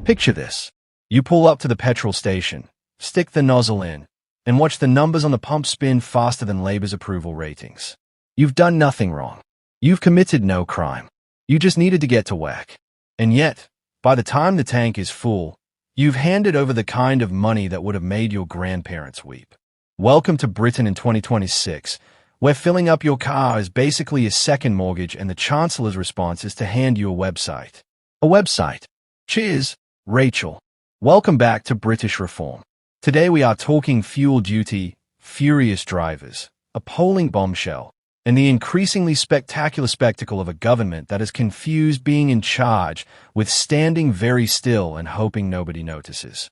Picture this. You pull up to the petrol station, stick the nozzle in, and watch the numbers on the pump spin faster than Labour's approval ratings. You've done nothing wrong. You've committed no crime. You just needed to get to work. And yet, by the time the tank is full, you've handed over the kind of money that would have made your grandparents weep. Welcome to Britain in 2026, where filling up your car is basically a second mortgage and the Chancellor's response is to hand you a website. A website. Cheers, Rachel. Welcome back to British Reform. Today we are talking fuel duty, furious drivers, a polling bombshell, and the increasingly spectacular spectacle of a government that has confused being in charge with standing very still and hoping nobody notices.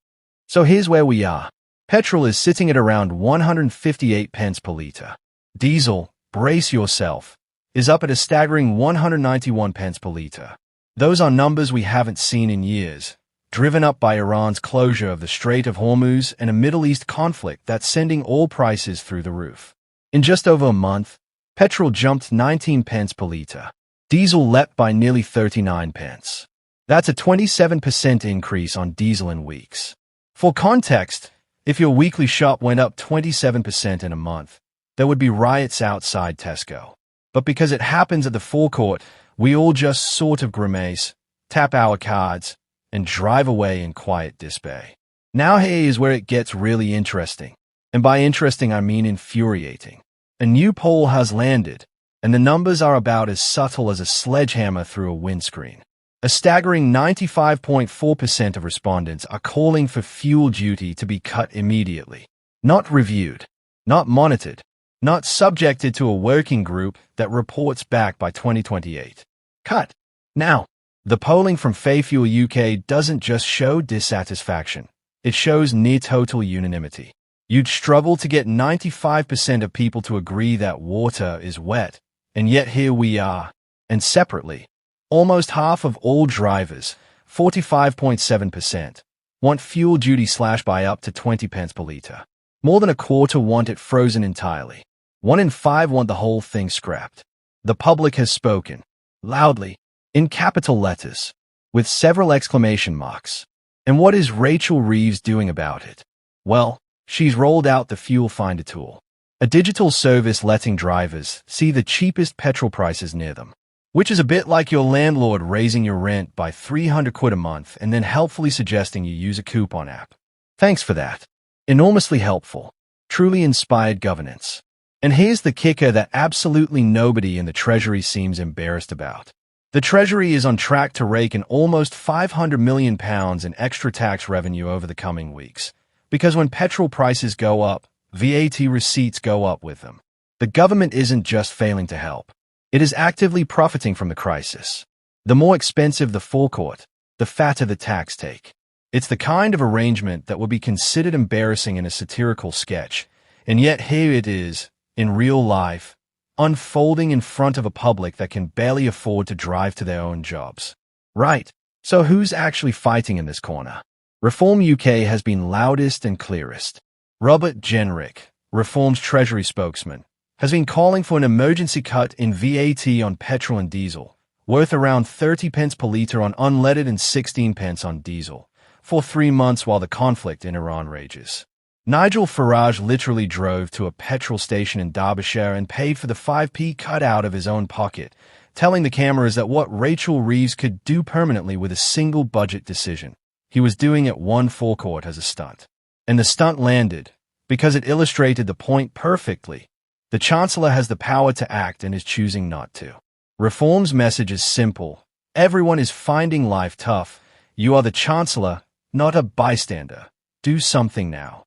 So here's where we are. Petrol is sitting at around 158 pence per litre. Diesel, brace yourself, is up at a staggering 191 pence per litre. Those are numbers we haven't seen in years, driven up by Iran's closure of the Strait of Hormuz and a Middle East conflict that's sending oil prices through the roof. In just over a month, petrol jumped 19 pence per litre. Diesel leapt by nearly 39 pence. That's a 27% increase on diesel in weeks. For context, if your weekly shop went up 27% in a month, there would be riots outside Tesco. But because it happens at the forecourt, we all just sort of grimace, tap our cards, and drive away in quiet despair. Now here is where it gets really interesting. And by interesting, I mean infuriating. A new poll has landed, and the numbers are about as subtle as a sledgehammer through a windscreen. A staggering 95.4% of respondents are calling for fuel duty to be cut immediately. Not reviewed, not monitored, not subjected to a working group that reports back by 2028. Cut. Now, the polling from FairFuelUK doesn't just show dissatisfaction. It shows near total unanimity. You'd struggle to get 95% of people to agree that water is wet, and yet here we are. And separately, almost half of all drivers, 45.7%, want fuel duty slashed by up to 20 pence per litre. More than a quarter want it frozen entirely. 1 in 5 want the whole thing scrapped. The public has spoken, loudly, in capital letters, with several exclamation marks. And what is Rachel Reeves doing about it? Well, she's rolled out the Fuel Finder tool, a digital service letting drivers see the cheapest petrol prices near them, which is a bit like your landlord raising your rent by 300 quid a month and then helpfully suggesting you use a coupon app. Thanks for that. Enormously helpful. Truly inspired governance. And here's the kicker that absolutely nobody in the Treasury seems embarrassed about. The Treasury is on track to rake in almost £500 million in extra tax revenue over the coming weeks, because when petrol prices go up, VAT receipts go up with them. The government isn't just failing to help. It is actively profiting from the crisis. The more expensive the forecourt, the fatter the tax take. It's the kind of arrangement that would be considered embarrassing in a satirical sketch, and yet here it is, in real life, unfolding in front of a public that can barely afford to drive to their own jobs. Right, so who's actually fighting in this corner? Reform UK has been loudest and clearest. Jenrick, Reform's Treasury spokesman, has been calling for an emergency cut in VAT on petrol and diesel, worth around 30 pence per litre on unleaded and 16 pence on diesel, for 3 months while the conflict in Iran rages. Nigel Farage literally drove to a petrol station in Derbyshire and paid for the 5p cut out of his own pocket, telling the cameras that what Rachel Reeves could do permanently with a single budget decision, he was doing at one forecourt as a stunt. And the stunt landed, because it illustrated the point perfectly. The Chancellor has the power to act and is choosing not to. Reform's message is simple. Everyone is finding life tough. You are the Chancellor, not a bystander. Do something now.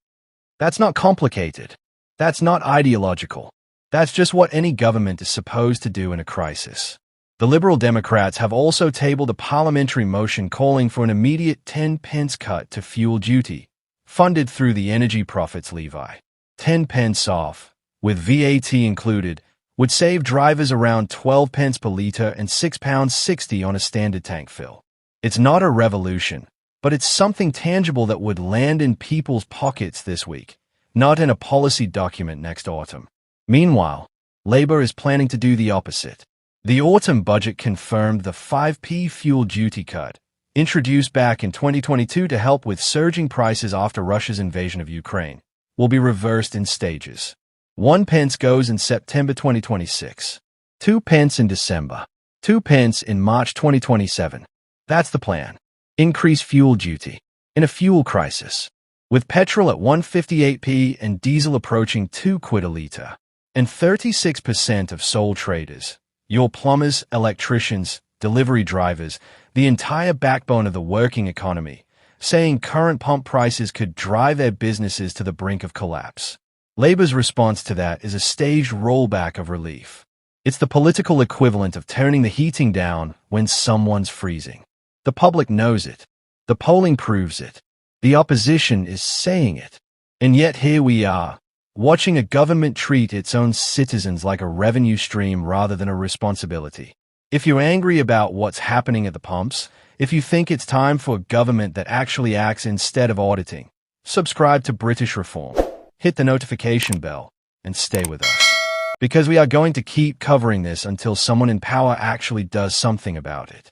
That's not complicated. That's not ideological. That's just what any government is supposed to do in a crisis. The Liberal Democrats have also tabled a parliamentary motion calling for an immediate 10 pence cut to fuel duty, funded through the Energy Profits Levy. 10 pence off, with VAT included, would save drivers around 12 pence per litre and £6.60 on a standard tank fill. It's not a revolution, but it's something tangible that would land in people's pockets this week, not in a policy document next autumn. Meanwhile, Labour is planning to do the opposite. The autumn budget confirmed the 5p fuel duty cut, introduced back in 2022 to help with surging prices after Russia's invasion of Ukraine, will be reversed in stages. 1 pence goes in September 2026, 2 pence in December, 2 pence in March 2027. That's the plan. Increase fuel duty. In a fuel crisis, with petrol at 158p and diesel approaching 2 quid a litre, and 36% of sole traders, your plumbers, electricians, delivery drivers, the entire backbone of the working economy, saying current pump prices could drive their businesses to the brink of collapse. Labour's response to that is a staged rollback of relief. It's the political equivalent of turning the heating down when someone's freezing. The public knows it. The polling proves it. The opposition is saying it. And yet here we are, watching a government treat its own citizens like a revenue stream rather than a responsibility. If you're angry about what's happening at the pumps, if you think it's time for a government that actually acts instead of auditing, subscribe to British Reform, hit the notification bell, and stay with us. Because we are going to keep covering this until someone in power actually does something about it.